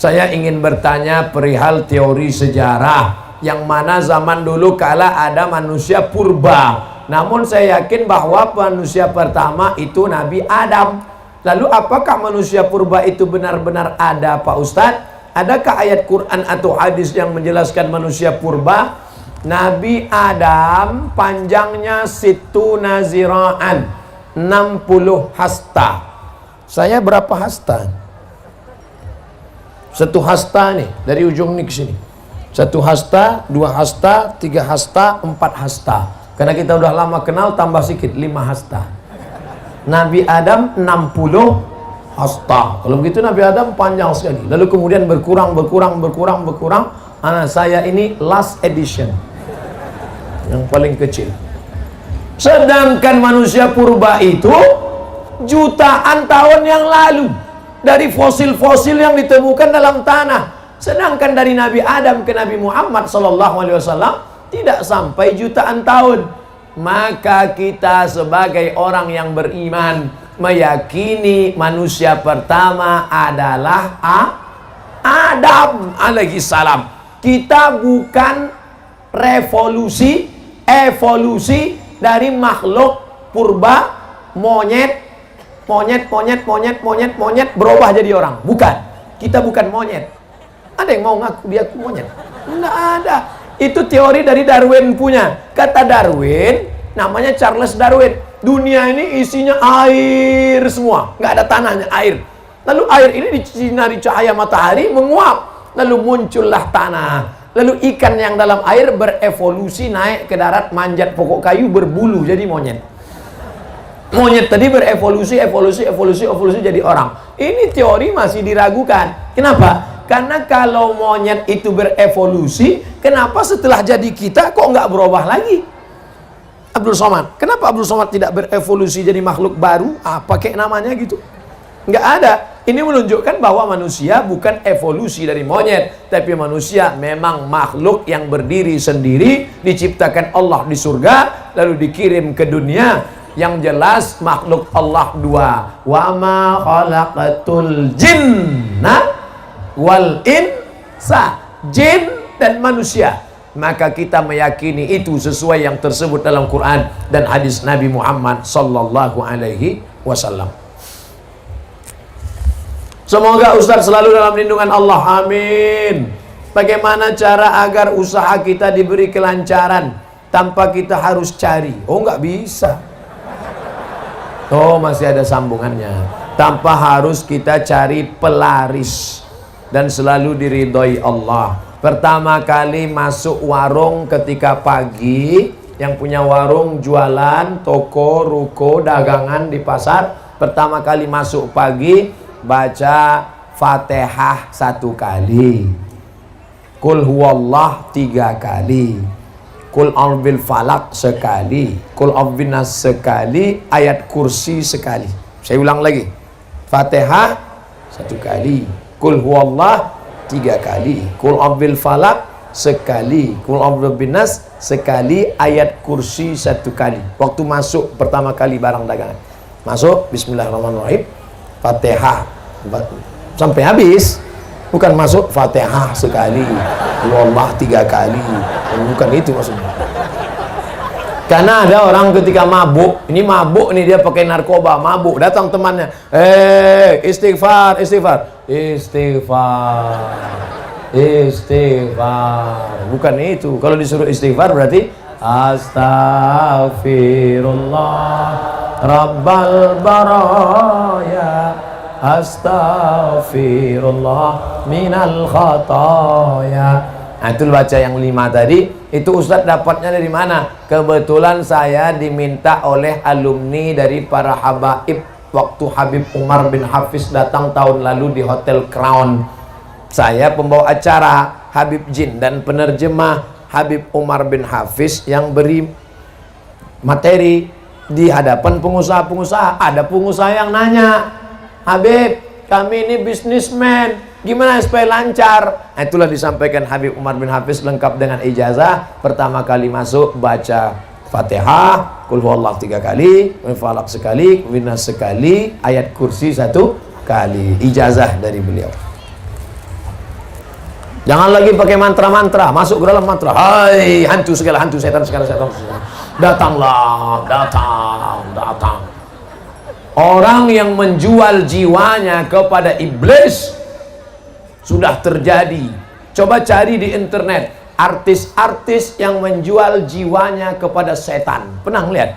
Saya ingin bertanya perihal teori sejarah, yang mana zaman dulu kala ada manusia purba. Namun saya yakin bahwa manusia pertama itu Nabi Adam. Lalu apakah manusia purba itu benar-benar ada, Pak Ustadz? Adakah ayat Quran atau hadis yang menjelaskan manusia purba? Nabi Adam panjangnya situna zira'an, 60 hasta. Saya berapa hasta? Satu hasta nih, dari ujung nih ke sini. Satu hasta, dua hasta, tiga hasta, empat hasta. Karena kita udah lama kenal, tambah sedikit, 5 hasta. Nabi Adam 60 hasta. Kalau begitu Nabi Adam panjang sekali. Lalu kemudian berkurang. Anak saya ini last edition, yang paling kecil. Sedangkan manusia purba itu jutaan tahun yang lalu, dari fosil-fosil yang ditemukan dalam tanah. Sedangkan dari Nabi Adam ke Nabi Muhammad SAW tidak sampai jutaan tahun. Maka kita sebagai orang yang beriman meyakini manusia pertama adalah Adam alaihissalam. Kita bukan evolusi dari makhluk purba, monyet berubah jadi orang. Bukan. Kita bukan monyet. Ada yang mau ngaku dia monyet? Enggak ada. Itu teori dari Darwin punya. Kata Darwin, namanya Charles Darwin, dunia ini isinya air semua, nggak ada tanahnya, air. Lalu air ini disinari cahaya matahari menguap, lalu muncullah tanah. Lalu ikan yang dalam air berevolusi naik ke darat, manjat pokok kayu, berbulu jadi monyet. Monyet tadi berevolusi jadi orang. Ini teori masih diragukan. Kenapa? Karena kalau monyet itu berevolusi, kenapa setelah jadi kita kok nggak berubah lagi? Abdul Somad, kenapa Abdul Somad tidak berevolusi jadi makhluk baru? Apa kayak namanya gitu? Nggak ada. Ini menunjukkan bahwa manusia bukan evolusi dari monyet, tapi manusia memang makhluk yang berdiri sendiri, diciptakan Allah di surga, lalu dikirim ke dunia. Yang jelas makhluk Allah dua. Wa ma khalaqatul jinna wal insa, jin dan manusia. Maka kita meyakini itu sesuai yang tersebut dalam Quran dan hadis Nabi Muhammad sallallahu alaihi wasallam. Semoga Ustaz selalu dalam lindungan Allah, amin. Bagaimana cara agar usaha kita diberi kelancaran tanpa kita harus cari? Oh, nggak bisa. Oh, masih ada sambungannya. Tanpa harus kita cari pelaris, dan selalu diridhoi Allah. Pertama kali masuk warung ketika pagi, yang punya warung jualan, toko, ruko, dagangan di pasar, pertama kali masuk pagi baca Fatihah 1 kali, Qul huwallah 3 kali, Qul a'udzu falak sekali, Qul a'udzu nas sekali, ayat kursi sekali. Saya ulang lagi. Fatihah 1 kali, Qul huwallah 3 kali, Qul a'udzu falak sekali, Qul a'udzu nas sekali, ayat kursi 1 kali. Waktu masuk pertama kali barang dagangan. Masuk bismillahirrahmanirrahim, Fatihah sampai habis. Bukan masuk Fatihah sekali, Allah 3 kali. Bukan itu maksudnya. Karena ada orang ketika mabuk, ini mabuk nih, dia pakai narkoba, mabuk, datang temannya, istighfar. Bukan itu. Kalau disuruh istighfar berarti Astaghfirullah Rabbal baraya, Astaghfirullah minal khataya. Nah, itu baca yang 5 tadi. Itu Ustadz dapatnya dari mana? Kebetulan saya diminta oleh alumni dari para habaib waktu Habib Umar bin Hafiz datang tahun lalu di Hotel Crown. Saya pembawa acara Habib Jin dan penerjemah Habib Umar bin Hafiz yang beri materi di hadapan pengusaha-pengusaha. Ada pengusaha yang nanya, Habib, kami ini bisnismen, gimana supaya lancar? Itulah disampaikan Habib Umar bin Hafiz lengkap dengan ijazah. Pertama kali masuk baca Fatihah, Qul huwallahu 3 kali, Falaq sekali, Winas sekali, ayat kursi 1 kali. Ijazah dari beliau. Jangan lagi pakai mantra-mantra, masuk ke dalam mantra. Hai, hantu segala hantu, setan segala setan. Datanglah, datang. Orang yang menjual jiwanya kepada iblis sudah terjadi. Coba cari di internet artis-artis yang menjual jiwanya kepada setan. Pernah lihat?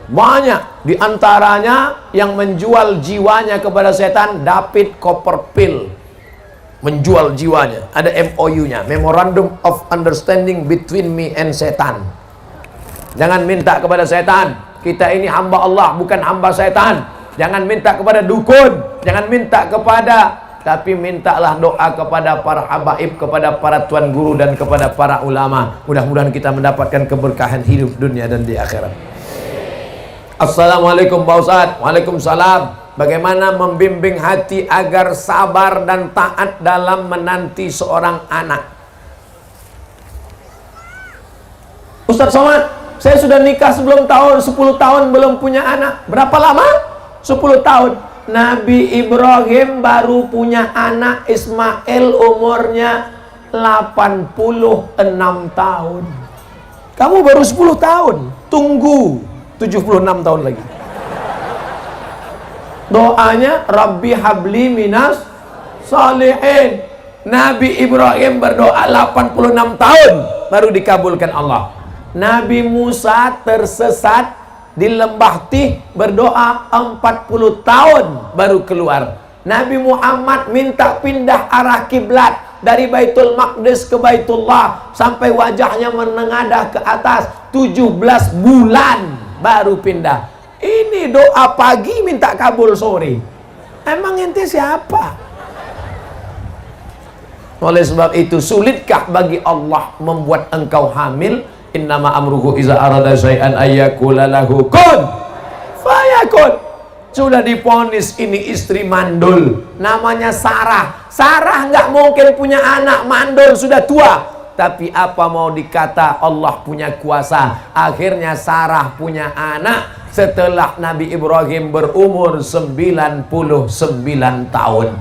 Banyak di antaranya yang menjual jiwanya kepada setan. David Copperfield menjual jiwanya, ada MOU-nya, Memorandum of Understanding Between Me and Setan. Jangan minta kepada setan, kita ini hamba Allah, bukan hamba setan. Jangan minta kepada dukun, jangan minta kepada, tapi mintalah doa kepada para habaib, kepada para tuan guru dan kepada para ulama. Mudah-mudahan kita mendapatkan keberkahan hidup dunia dan di akhirat. Assalamualaikum Pak Ustadz. Waalaikumsalam. Bagaimana membimbing hati agar sabar dan taat dalam menanti seorang anak? Ustadz Somad, saya sudah nikah sebelum tahun 10 tahun belum punya anak. Berapa lama? 10 tahun. Nabi Ibrahim baru punya anak Ismail, umurnya 86 tahun. Kamu baru 10 tahun. Tunggu 76 tahun lagi. Doanya Rabbi habli minas salihin. Nabi Ibrahim berdoa 86 tahun baru dikabulkan Allah. Nabi Musa tersesat di lembah Tih, berdoa 40 tahun baru keluar. Nabi Muhammad minta pindah arah kiblat dari Baitul Maqdis ke Baitullah sampai wajahnya menengadah ke atas, 17 bulan baru pindah. Ini doa pagi minta kabul sore. Emang ente siapa? Oleh sebab itu, sulitkah bagi Allah membuat engkau hamil? Innama amruhu iza arada syai'an ayyakula lahu kun fayakun. Sudah diponis ini istri mandul, namanya Sarah. Sarah nggak mungkin punya anak, mandul, sudah tua. Tapi apa mau dikata, Allah punya kuasa. Akhirnya Sarah punya anak setelah Nabi Ibrahim berumur 99 tahun.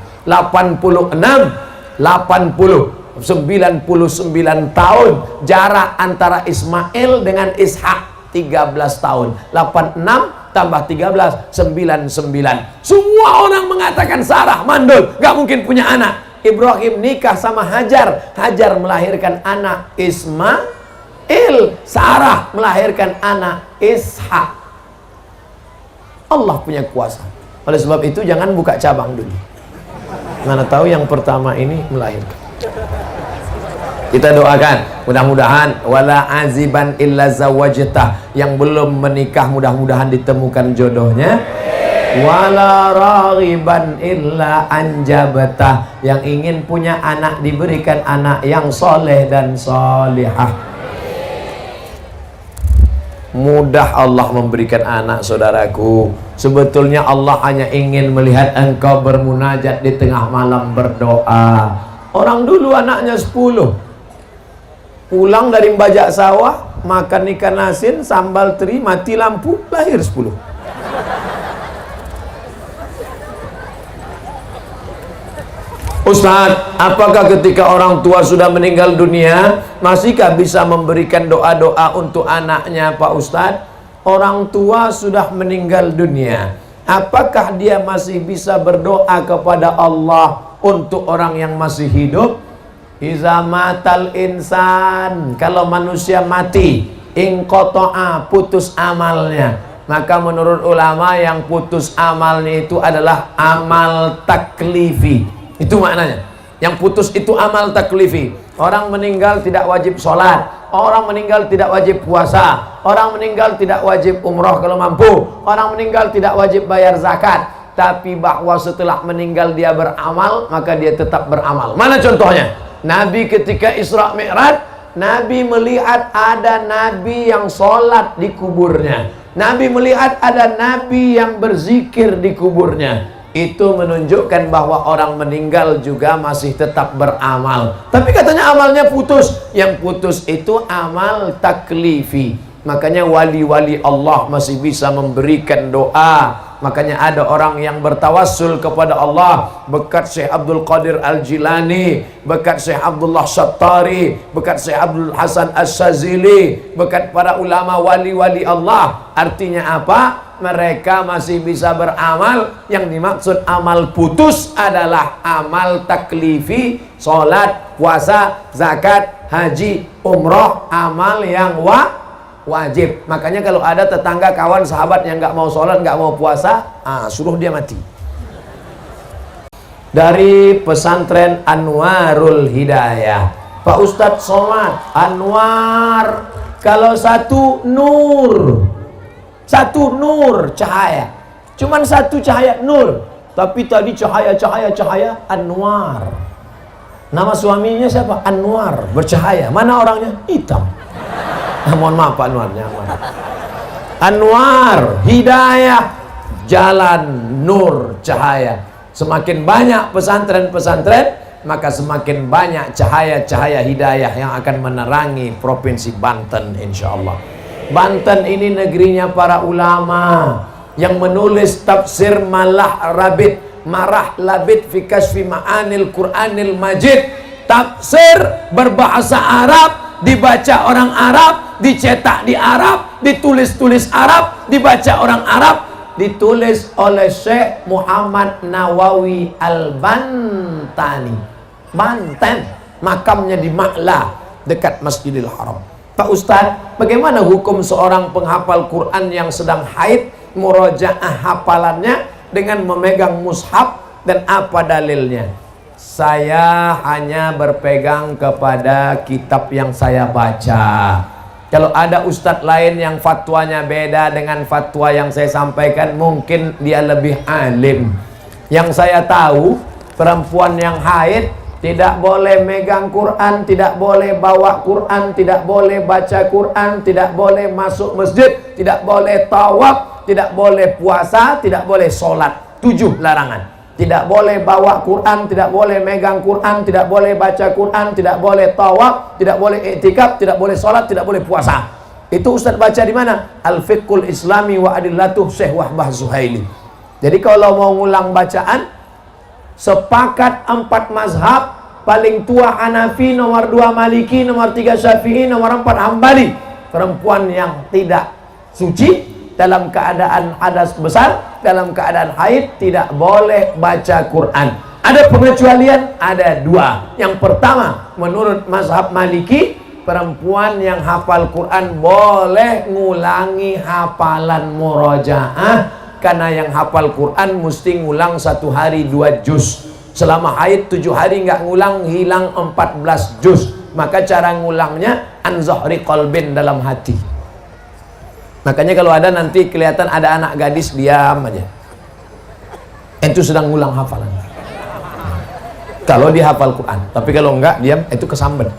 99 tahun jarak antara Ismail dengan Ishak, 13 tahun. 86 tambah 13, 99. Semua orang mengatakan Sarah mandul, gak mungkin punya anak. Ibrahim nikah sama Hajar, Hajar melahirkan anak Ismail, Sarah melahirkan anak Ishak. Allah punya kuasa. Oleh sebab itu jangan buka cabang dulu. Mana tahu yang pertama ini melahirkan. Kita doakan, mudah-mudahan wala aziban illa zawajtah, yang belum menikah mudah-mudahan ditemukan jodohnya. Wala raghiban illa anjabtah, yang ingin punya anak diberikan anak yang soleh dan solihah. Mudah Allah memberikan anak, saudaraku. Sebetulnya Allah hanya ingin melihat engkau bermunajat di tengah malam berdoa. Orang dulu anaknya 10, pulang dari bajak sawah, makan ikan asin, sambal teri, mati lampu, lahir 10. Ustadz, apakah ketika orang tua sudah meninggal dunia, masihkah bisa memberikan doa-doa untuk anaknya, Pak Ustadz? Orang tua sudah meninggal dunia, apakah dia masih bisa berdoa kepada Allah untuk orang yang masih hidup? Iza matal insan, kalau manusia mati, inqoto'a, putus amalnya. Maka menurut ulama yang putus amalnya itu adalah amal taklifi. Itu maknanya. Yang putus itu amal taklifi. Orang meninggal tidak wajib sholat, orang meninggal tidak wajib puasa, orang meninggal tidak wajib umroh kalau mampu, orang meninggal tidak wajib bayar zakat. Tapi bahwa setelah meninggal dia beramal, maka dia tetap beramal. Mana contohnya? Nabi ketika Isra Mi'raj, Nabi melihat ada Nabi yang sholat di kuburnya. Nabi melihat ada Nabi yang berzikir di kuburnya. Itu menunjukkan bahwa orang meninggal juga masih tetap beramal. Tapi katanya amalnya putus. Yang putus itu amal taklifi. Makanya wali-wali Allah masih bisa memberikan doa. Makanya ada orang yang bertawassul kepada Allah berkat Syekh Abdul Qadir Al-Jilani, berkat Syekh Abdullah Syattari, berkat Syekh Abdul Hasan As-Sazili, berkat para ulama wali-wali Allah. Artinya apa? Mereka masih bisa beramal. Yang dimaksud amal putus adalah amal taklifi, sholat, puasa, zakat, haji, umroh, amal yang wajib. Makanya kalau ada tetangga, kawan, sahabat yang nggak mau sholat, nggak mau puasa, suruh dia mati. Dari pesantren Anwarul Hidayah, Pak Ustadz Somad, Anwar, kalau satu nur, satu nur cahaya, cuman satu cahaya nur, tapi tadi cahaya Anwar. Nama suaminya siapa? Anwar, bercahaya. Mana orangnya? Hitam. Mohon maaf Pak Anwarnya. Anwar, hidayah, jalan, nur, cahaya. Semakin banyak pesantren-pesantren, maka semakin banyak cahaya-cahaya hidayah yang akan menerangi provinsi Banten, insya Allah. Banten ini negerinya para ulama yang menulis tafsir Marah Labid fi Kasfi Ma'anil Qur'anil Majid. Tafsir berbahasa Arab, dibaca orang Arab, dicetak di Arab, ditulis Arab, dibaca orang Arab, ditulis oleh Syekh Muhammad Nawawi Al-Bantani, Banten, makamnya di Ma'la dekat Masjidil Haram. Pak Ustadz, bagaimana hukum seorang penghafal Quran yang sedang haid, murojaah hafalannya dengan memegang mushaf, dan apa dalilnya? Saya hanya berpegang kepada kitab yang saya baca. Kalau ada ustadz lain yang fatwanya beda dengan fatwa yang saya sampaikan, mungkin dia lebih alim. Yang saya tahu, perempuan yang haid tidak boleh megang Quran, tidak boleh bawa Quran, tidak boleh baca Quran, tidak boleh masuk masjid, tidak boleh tawaf, tidak boleh puasa, tidak boleh sholat. 7 larangan. Tidak boleh bawa Quran, tidak boleh megang Quran, tidak boleh baca Quran, tidak boleh tawaf, tidak boleh i'tikaf, tidak boleh sholat, tidak boleh puasa. Itu Ustaz baca di mana? Al-Fiqhul Islami wa Adillatuh Syekh Wahbah Zuhaili. Jadi kalau mau ngulang bacaan, sepakat 4 mazhab, paling tua Hanafi, nomor 2 Maliki, nomor 3 Syafi'i, nomor 4 Hambali. Perempuan yang tidak suci dalam keadaan hadas besar, dalam keadaan haid, tidak boleh baca Quran. Ada pengecualian, ada 2. Yang pertama, menurut mazhab Maliki, perempuan yang hafal Quran boleh ngulangi hafalan murojaah, karena yang hafal Quran mesti ngulang 1 hari 2 juz. Selama haid 7 hari nggak ngulang, hilang 14 juz. Maka cara ngulangnya an zahri qalbin, dalam hati. Makanya kalau ada nanti kelihatan ada anak gadis, diam aja, itu sedang ngulang hafalan. Kalau dia hafal Quran. Tapi kalau enggak, diam, itu kesambet.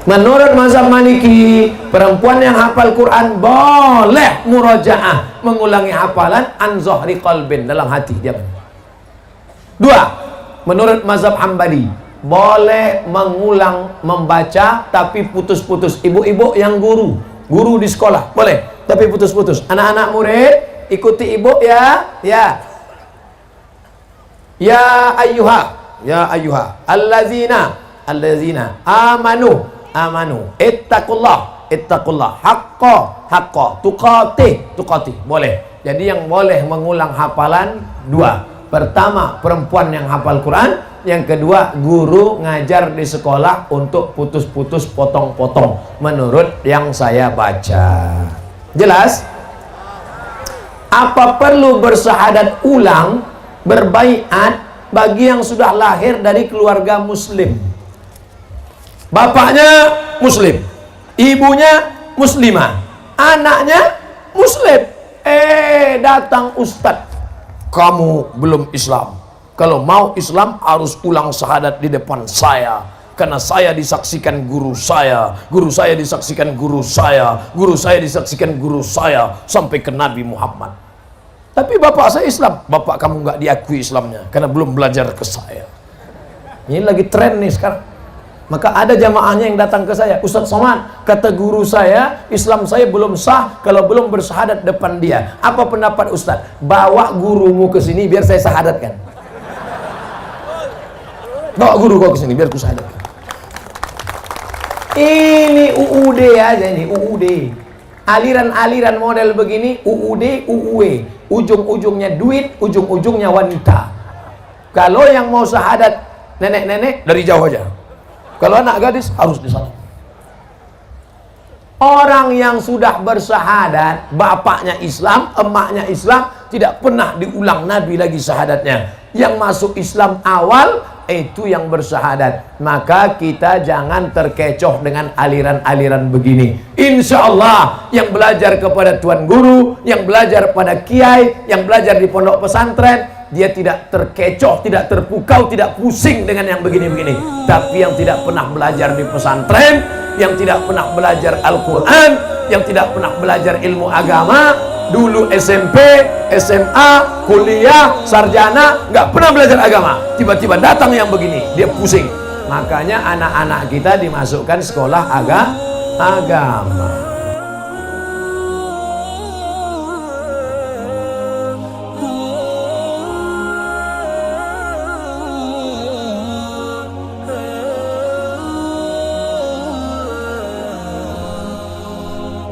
Menurut mazhab Maliki, perempuan yang hafal Quran boleh murojaah, mengulangi hafalan an zahri qalbin, dalam hati, diam. 2. Menurut mazhab Hambali, boleh mengulang membaca tapi putus-putus. Ibu-ibu yang guru di sekolah boleh, tapi putus-putus. Anak-anak murid ikuti ibu ya. Ya ayyuha allazina amanu ittaqullah haqqa tuqatih. Boleh. Jadi yang boleh mengulang hafalan 2. Pertama, perempuan yang hafal Quran. Yang kedua, guru ngajar di sekolah untuk putus-putus, potong-potong, menurut yang saya baca. Jelas? Apa perlu bersyahadat ulang, berbaiat bagi yang sudah lahir dari keluarga muslim? Bapaknya muslim, ibunya muslimah, anaknya muslim. Datang ustadz, kamu belum Islam. Kalau mau Islam harus ulang syahadat di depan saya, karena saya disaksikan guru saya disaksikan guru saya, guru saya disaksikan guru saya, sampai ke Nabi Muhammad. Tapi bapak saya Islam. Bapak kamu nggak diakui Islamnya karena belum belajar ke saya. Ini lagi tren nih sekarang. Maka ada jamaahnya yang datang ke saya, Ustadz Somad, kata guru saya, Islam saya belum sah kalau belum bersyahadat depan dia. Apa pendapat Ustadz? Bawa gurumu ke sini biar saya syahadatkan. Bawa guru kau ke sini biar ku syahadatkan. Ini UUD aja, ini UUD. Aliran-aliran model begini, UUD, UUE. Ujung-ujungnya duit, ujung-ujungnya wanita. Kalau yang mau syahadat nenek-nenek dari jauh aja. Kalau anak gadis harus di sana. Orang yang sudah bersyahadat, bapaknya Islam, emaknya Islam, tidak pernah diulang Nabi lagi syahadatnya. Yang masuk Islam awal itu yang bersyahadat. Maka kita jangan terkecoh dengan aliran-aliran begini. Insya Allah yang belajar kepada tuan guru, yang belajar pada kiai, yang belajar di pondok pesantren, dia tidak terkecoh, tidak terpukau, tidak pusing dengan yang begini-begini. Tapi yang tidak pernah belajar di pesantren, yang tidak pernah belajar Al-Quran, yang tidak pernah belajar ilmu agama, dulu SMP, SMA, kuliah, sarjana, nggak pernah belajar agama, tiba-tiba datang yang begini, dia pusing. Makanya anak-anak kita dimasukkan sekolah agama.